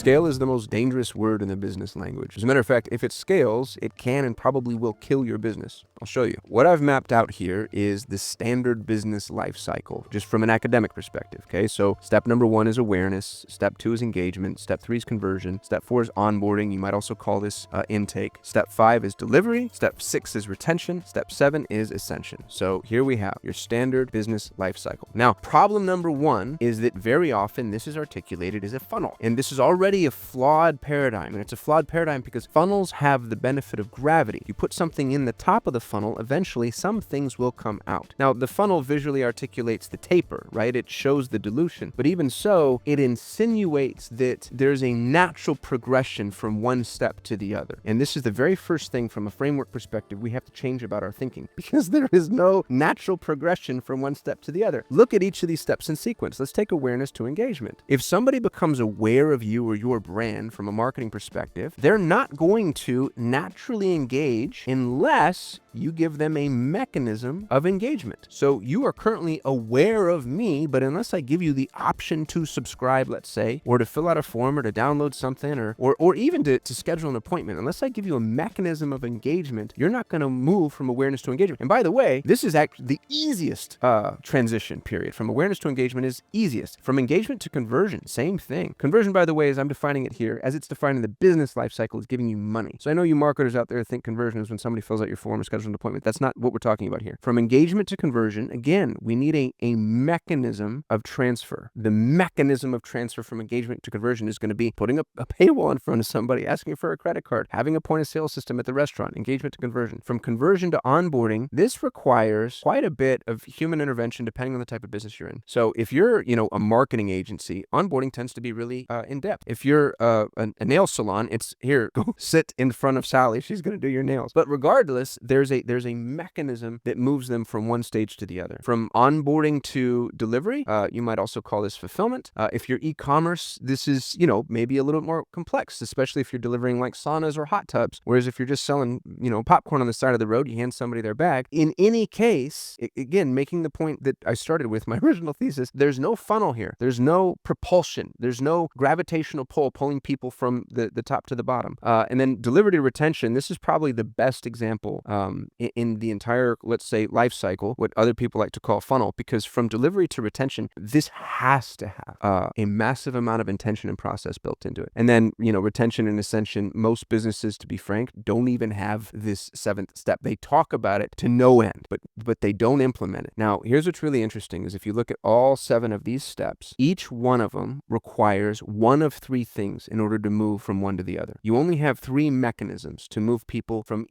Scale is the most dangerous word in the business language. As a matter of fact, if it scales, it can and probably will kill your business. I'll show you. What I've mapped out here is the standard business life cycle, just from an academic perspective, okay? So step number 1 is awareness, step 2 is engagement, step 3 is conversion, step 4 is onboarding, you might also call this intake, step 5 is delivery, step 6 is retention, step 7 is ascension. So here we have your standard business life cycle. Now, problem number 1 is that very often this is articulated as a funnel, and this is already a flawed paradigm, and it's a flawed paradigm because funnels have the benefit of gravity. You put something in the top of the funnel, eventually some things will come out. Now, the funnel visually articulates the taper, right? It shows the dilution, but even so, it insinuates that there's a natural progression from one step to the other. And this is the very first thing from a framework perspective we have to change about our thinking, because there is no natural progression from one step to the other. Look at each of these steps in sequence. Let's take awareness to engagement. If somebody becomes aware of you or your brand from a marketing perspective, they're not going to naturally engage unless you give them a mechanism of engagement. So you are currently aware of me, but unless I give you the option to subscribe, let's say, or to fill out a form or to download something or even to schedule an appointment, unless I give you a mechanism of engagement, you're not going to move from awareness to engagement. And by the way, this is actually the easiest transition period. From awareness to engagement is easiest. From engagement to conversion, same thing. Conversion, by the way, as I'm defining it here, as it's defined in the business life cycle, is giving you money. So I know you marketers out there think conversion is when somebody fills out your form or schedules an appointment. That's not what we're talking about here. From engagement to conversion, again, we need a mechanism of transfer. The mechanism of transfer from engagement to conversion is going to be putting a paywall in front of somebody, asking for a credit card, having a point of sale system at the restaurant. Engagement to conversion. From conversion to onboarding, this requires quite a bit of human intervention depending on the type of business you're in. So if you're, a marketing agency, onboarding tends to be really in depth. If you're a nail salon, it's here, go sit in front of Sally. She's going to do your nails. But regardless, there's a mechanism that moves them from one stage to the other. From onboarding to delivery, you might also call this fulfillment. If you're e-commerce, this is, maybe a little bit more complex, especially if you're delivering like saunas or hot tubs. Whereas if you're just selling, popcorn on the side of the road, you hand somebody their bag. In any case, again, making the point that I started with my original thesis, there's no funnel here. There's no propulsion. There's no gravitational pull pulling people from the top to the bottom. And then delivery to retention, this is probably the best example in the entire, let's say, life cycle, what other people like to call funnel, because from delivery to retention, this has to have a massive amount of intention and process built into it. And then, retention and ascension, most businesses, to be frank, don't even have this 7th step. They talk about it to no end, but they don't implement it. Now, here's what's really interesting is if you look at all 7 of these steps, each one of them requires one of 3 things in order to move from one to the other. You only have 3 mechanisms to move people from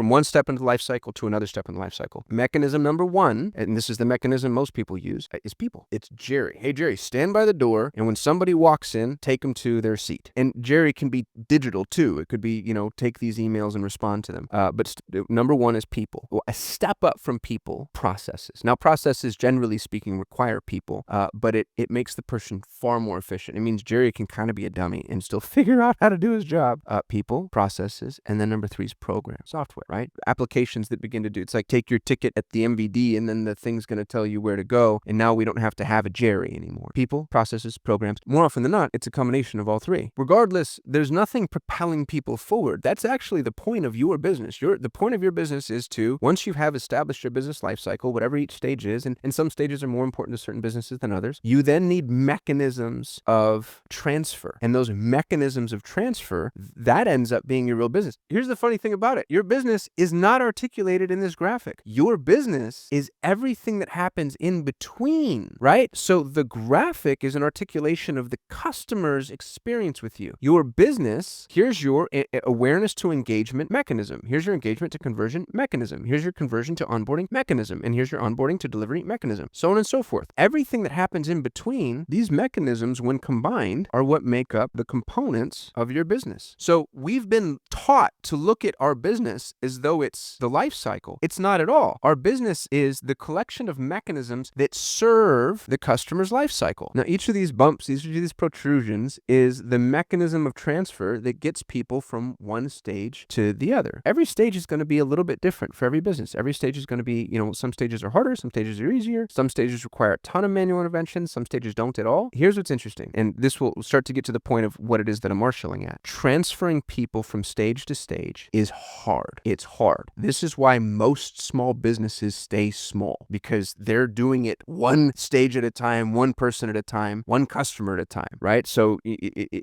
one step into the life cycle to another step in the life cycle. Mechanism number 1, and this is the mechanism most people use, is people. It's Jerry. Hey, Jerry, stand by the door, and when somebody walks in, take them to their seat. And Jerry can be digital too. It could be, take these emails and respond to them. But number 1 is people. Well, a step up from people, processes. Now, processes, generally speaking, require people, but it makes the person far more efficient. It means Jerry can kind of be a dummy and still figure out how to do his job. People, processes, and then number 3 is program, software, right? Applications that begin to do. It's like take your ticket at the MVD and then the thing's going to tell you where to go. And now we don't have to have a Jerry anymore. People, processes, programs. More often than not, it's a combination of all 3. Regardless, there's nothing propelling people forward. That's actually the point of your business. The point of your business is to, once you have established your business life cycle, whatever each stage is, and some stages are more important to certain businesses than others, you then need mechanisms of transfer. And those mechanisms of transfer, that ends up being your real business. Here's the funny thing about it. Your business is not articulated in this graphic. Your business is everything that happens in between, right? So the graphic is an articulation of the customer's experience with you. Your business, here's your awareness to engagement mechanism. Here's your engagement to conversion mechanism. Here's your conversion to onboarding mechanism. And here's your onboarding to delivery mechanism. So on and so forth. Everything that happens in between, these mechanisms, when combined, are what make up the components of your business. So we've been taught to look at our business as though it's is the life cycle. It's not at all. Our business is the collection of mechanisms that serve the customer's life cycle. Now, each of these bumps, each of these protrusions is the mechanism of transfer that gets people from one stage to the other. Every stage is going to be a little bit different for every business. Every stage is going to be, some stages are harder, some stages are easier, some stages require a ton of manual intervention, some stages don't at all. Here's what's interesting, and this will start to get to the point of what it is that I'm marshalling at. Transferring people from stage to stage is hard. It's hard. This is why most small businesses stay small, because they're doing it one stage at a time, one person at a time, one customer at a time, right? So,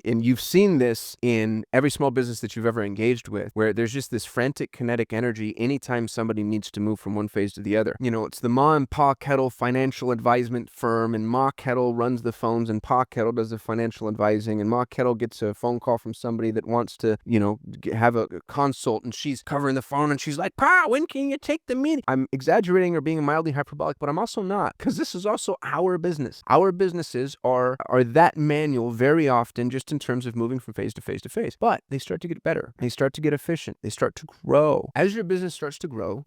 and you've seen this in every small business that you've ever engaged with, where there's just this frantic kinetic energy anytime somebody needs to move from one phase to the other. It's the Ma and Pa Kettle financial advisement firm, and Ma Kettle runs the phones, and Pa Kettle does the financial advising, and Ma Kettle gets a phone call from somebody that wants to, have a consult, and she's covering the phone, and she's like, Pa, when can you take the meeting? I'm exaggerating or being mildly hyperbolic, but I'm also not, because this is also our business. Our businesses are that manual very often, just in terms of moving from phase to phase to phase. But they start to get better. They start to get efficient. They start to grow. As your business starts to grow,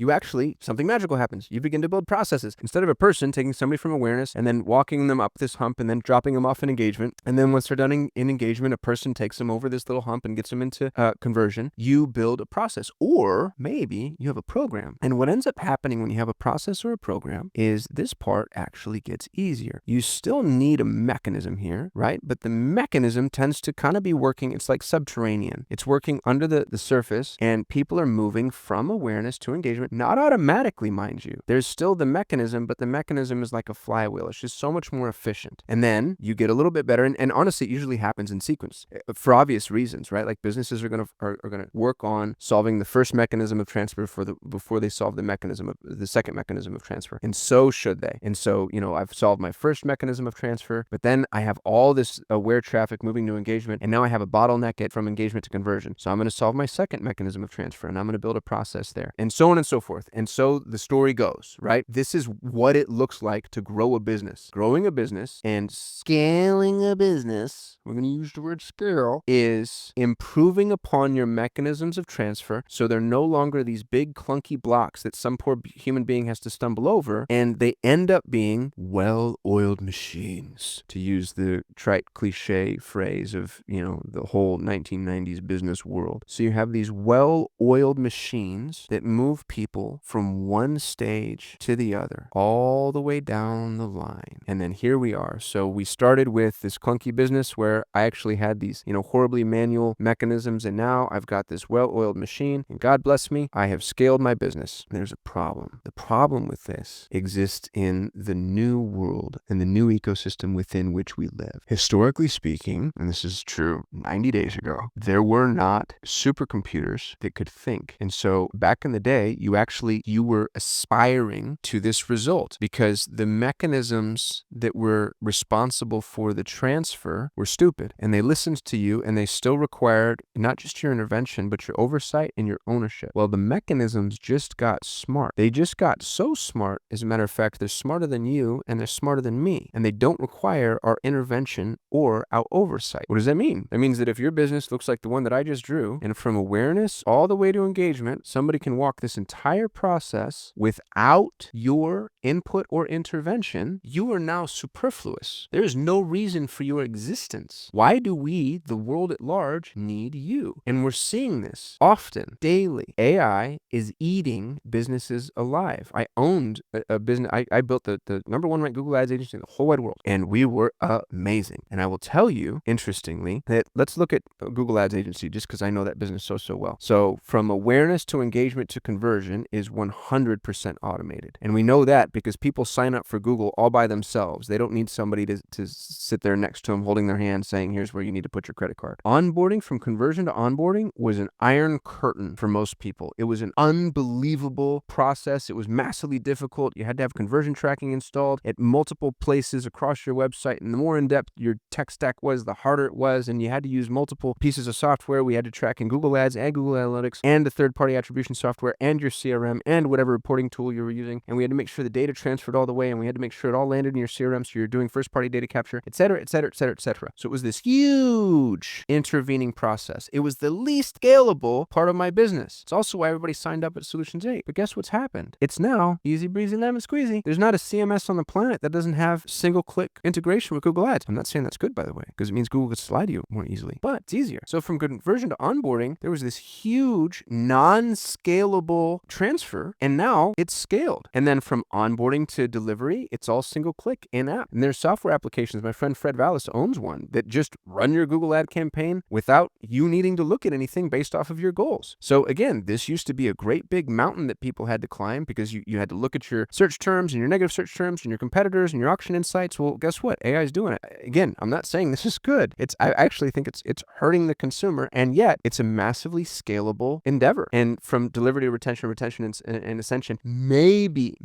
something magical happens. You begin to build processes. Instead of a person taking somebody from awareness and then walking them up this hump and then dropping them off in engagement, and then once they're done in engagement, a person takes them over this little hump and gets them into conversion, you build a process. Or maybe you have a program. And what ends up happening when you have a process or a program is this part actually gets easier. You still need a mechanism here, right? But the mechanism tends to kind of be working, it's like subterranean. It's working under the surface, and people are moving from awareness to engagement, not automatically, mind you. There's still the mechanism, but the mechanism is like a flywheel. It's just so much more efficient. And then you get a little bit better, and honestly, it usually happens in sequence for obvious reasons, right? Like businesses are gonna work on solving the first mechanism of transfer before they solve the second mechanism of transfer. And so should they. And so, I've solved my first mechanism of transfer, but then I have all this aware traffic moving to engagement, and now I have a bottleneck from engagement to conversion. So I'm going to solve my second mechanism of transfer, and I'm going to build a process there, and so on and so forth. And so the story goes, right? This is what it looks like to grow a business. Growing a business and scaling a business, we're going to use the word scale, is improving upon your mechanisms of transfer so they're no longer these big clunky blocks that some poor human being has to stumble over, and they end up being well-oiled machines, to use the trite cliche phrase of, the whole 1990s business world. So you have these well-oiled machines that move people from one stage to the other, all the way down the line. And then here we are. So we started with this clunky business where I actually had these, horribly manual mechanisms, and now I've got this well-oiled machine, and God bless me, I have scaled my business. There's a problem. The problem with this exists in the new world and the new ecosystem within which we live. Historically speaking, and this is true 90 days ago, there were not supercomputers that could think. And so back in the day, you were aspiring to this result because the mechanisms that were responsible for the transfer were stupid, and they listened to you, and they still required not just your intervention, but your oversight and your ownership. Well, the mechanisms just got smart. They just got so smart, as a matter of fact, they're smarter than you, and they're smarter than me, and they don't require our intervention or our oversight. What does that mean? That means that if your business looks like the one that I just drew, and from awareness all the way to engagement, somebody can walk this entire process without your input or intervention, you are now superfluous. There is no reason for your existence. Why do we, the world at large, need you? And we're seeing this often, daily. AI is eating businesses alive. I owned a business. I built the number one ranked Google Ads agency in the whole wide world, and we were amazing. And I will tell you, interestingly, that let's look at Google Ads agency just because I know that business so well. So from awareness to engagement to conversion is 100% automated. And we know that because people sign up for Google all by themselves. They don't need somebody to sit there next to them holding their hand saying, here's where you need to put your credit card. Onboarding, from conversion to onboarding, was an iron curtain for most people. It was an unbelievable process. It was massively difficult. You had to have conversion tracking installed at multiple places across your website. And the more in-depth your tech stack was, the harder it was. And you had to use multiple pieces of software. We had to track in Google Ads and Google Analytics and the third-party attribution software and your CRM and whatever reporting tool you were using. And we had to make sure the data transferred all the way, and we had to make sure it all landed in your CRM so you're doing first-party data capture, et cetera, et cetera, et cetera, et cetera. So it was this huge intervening process. It was the least scalable part of my business. It's also why everybody signed up at Solutions 8. But guess what's happened? It's now easy breezy lemon squeezy. There's not a CMS on the planet that doesn't have single click integration with Google Ads. I'm not saying that's good, by the way, because it means Google gets to lie to you more easily, but it's easier. So from conversion to onboarding, there was this huge non-scalable transfer, and now it's scaled. And then from onboarding to delivery, it's all single click in app. And there's software applications. My friend Fred Vallis owns one that just run your Google ad campaign without you needing to look at anything based off of your goals. So again, this used to be a great big mountain that people had to climb because you had to look at your search terms and your negative search terms and your competitors and your auction insights. Well, guess what? AI is doing it. Again, I'm not saying this is good. I actually think it's hurting the consumer, and yet it's a massively scalable endeavor. And from delivery to retention and ascension, maybe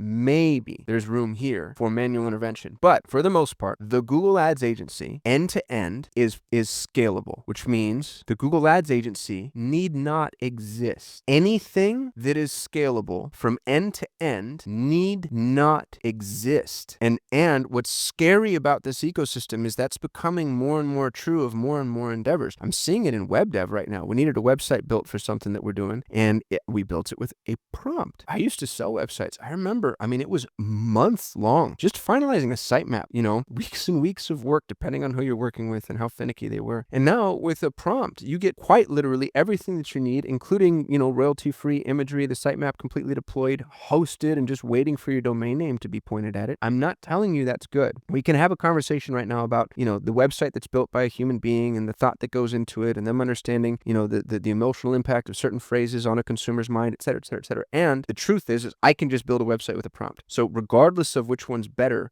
there's room here for manual intervention. But for the most part, the Google Ads agency end to end is scalable, which means the Google Ads agency need not exist. Anything that is scalable from end to end need not exist. And what's scary about this ecosystem is that's becoming more and more true of more and more endeavors. I'm seeing it in web dev right now. We needed a website built for something that we're doing, and we built it with a prompt. I used to sell websites. I remember, it was months long, just finalizing a sitemap, weeks and weeks of work, depending on who you're working with and how finicky they were. And now with a prompt, you get quite literally everything that you need, including, royalty-free imagery, the sitemap completely deployed, hosted, and just waiting for your domain name to be pointed at it. I'm not telling you that's good. We can have a conversation right now about, the website that's built by a human being and the thought that goes into it, and them understanding, the emotional impact of certain phrases on a consumer's mind, et cetera, et cetera, et cetera. And the truth is I can just build a website with a prompt. So regardless of which one's better,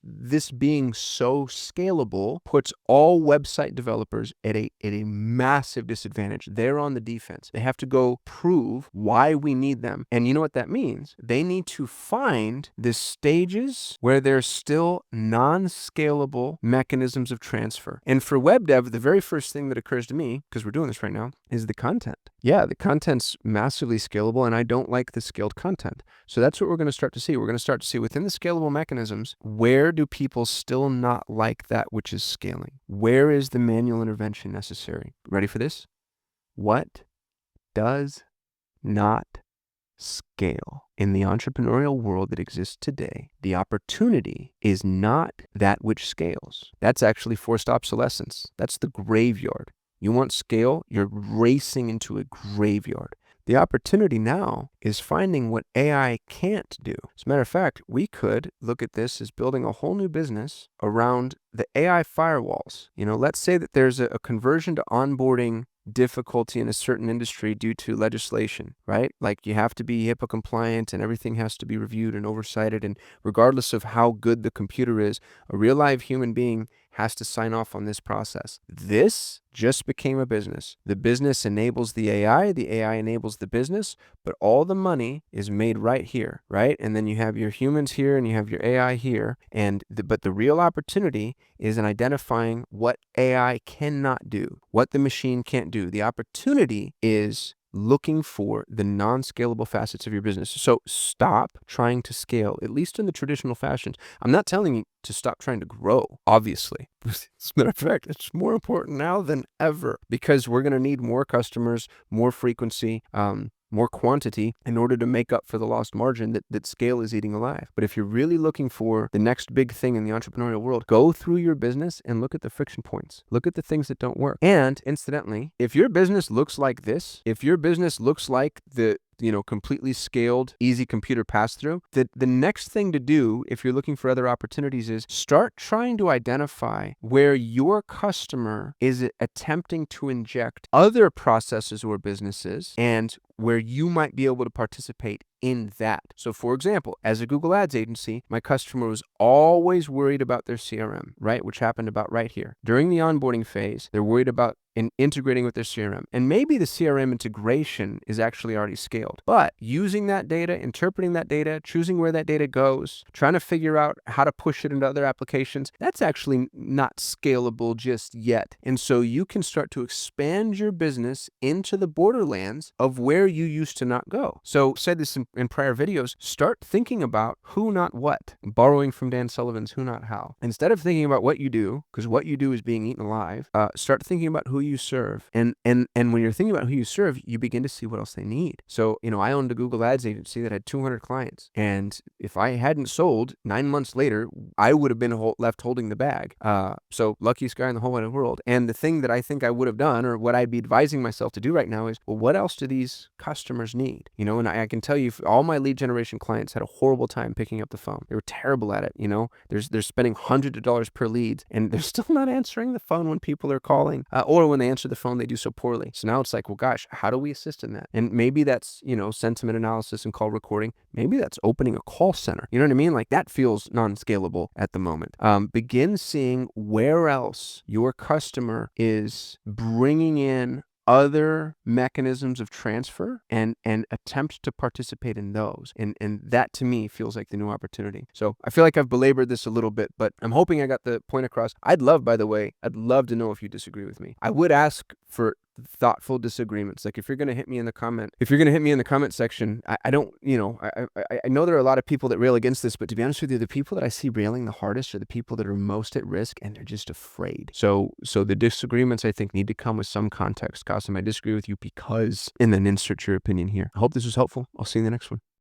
this being so scalable puts all website developers at a massive disadvantage. They're on the defense. They have to go prove why we need them. And you know what that means? They need to find the stages where there's still non-scalable mechanisms of transfer. And for web dev, the very first thing that occurs to me, because we're doing this right now, is the content. Yeah, the content's massively scalable, and I don't like the scaled content. So that's what we're going to start to see. We're going to start to see within the scalable mechanisms, where do people still not like that which is scaling? Where is the manual intervention necessary? Ready for this? What does not scale? In the entrepreneurial world that exists today, the opportunity is not that which scales. That's actually forced obsolescence. That's the graveyard. You want scale, you're racing into a graveyard. The opportunity now is finding what AI can't do. As a matter of fact, we could look at this as building a whole new business around the AI firewalls. Let's say that there's a conversion to onboarding difficulty in a certain industry due to legislation, right? Like you have to be HIPAA compliant and everything has to be reviewed and oversighted. And regardless of how good the computer is, a real live human being has to sign off on this process. This just became a business. The business enables the AI enables the business, but all the money is made right here, right? And then you have your humans here and you have your AI here. But the real opportunity is in identifying what AI cannot do, what the machine can't do. The opportunity is looking for the non-scalable facets of your business. So stop trying to scale, at least in the traditional fashions. I'm not telling you to stop trying to grow, obviously. As a matter of fact, it's more important now than ever because we're going to need more customers, more frequency, more quantity in order to make up for the lost margin that scale is eating alive. But if you're really looking for the next big thing in the entrepreneurial world, go through your business and look at the friction points. Look at the things that don't work. And incidentally, if your business looks like this, if your business looks like the completely scaled, easy computer pass-through, the next thing to do if you're looking for other opportunities is start trying to identify where your customer is attempting to inject other processes or businesses and where you might be able to participate in that. So for example, as a Google Ads agency, my customer was always worried about their CRM, right? Which happened about right here. During the onboarding phase, they're worried about integrating with their CRM. And maybe the CRM integration is actually already scaled. But using that data, interpreting that data, choosing where that data goes, trying to figure out how to push it into other applications, that's actually not scalable just yet. And so you can start to expand your business into the borderlands of where you used to not go. So said this in prior videos, start thinking about who, not what. Borrowing from Dan Sullivan's Who, Not How. Instead of thinking about what you do, because what you do is being eaten alive, start thinking about who you serve. And when you're thinking about who you serve, you begin to see what else they need. So, I owned a Google Ads agency that had 200 clients. And if I hadn't sold 9 months later, I would have been left holding the bag. So luckiest guy in the whole wide world. And the thing that I think I would have done, or what I'd be advising myself to do right now is, well, what else do these customers need? And I can tell you, all my lead generation clients had a horrible time picking up the phone. They were terrible at it. They're spending hundreds of dollars per lead, and they're still not answering the phone when people are calling, or when they answer the phone, they do so poorly. So now it's like, well, gosh, how do we assist in that? And maybe that's, sentiment analysis and call recording. Maybe that's opening a call center. You know what I mean? Like, that feels non-scalable at the moment. Begin seeing where else your customer is bringing in other mechanisms of transfer and attempt to participate in those. And that to me feels like the new opportunity. So I feel like I've belabored this a little bit, but I'm hoping I got the point across. I'd love to know if you disagree with me. I would ask for thoughtful disagreements. Like, if you're going to hit me in the comment section, I don't, I know there are a lot of people that rail against this, but to be honest with you, the people that I see railing the hardest are the people that are most at risk, and they're just afraid. So the disagreements, I think, need to come with some context. Kasim, I disagree with you because, and then insert your opinion here. I hope this was helpful. I'll see you in the next one.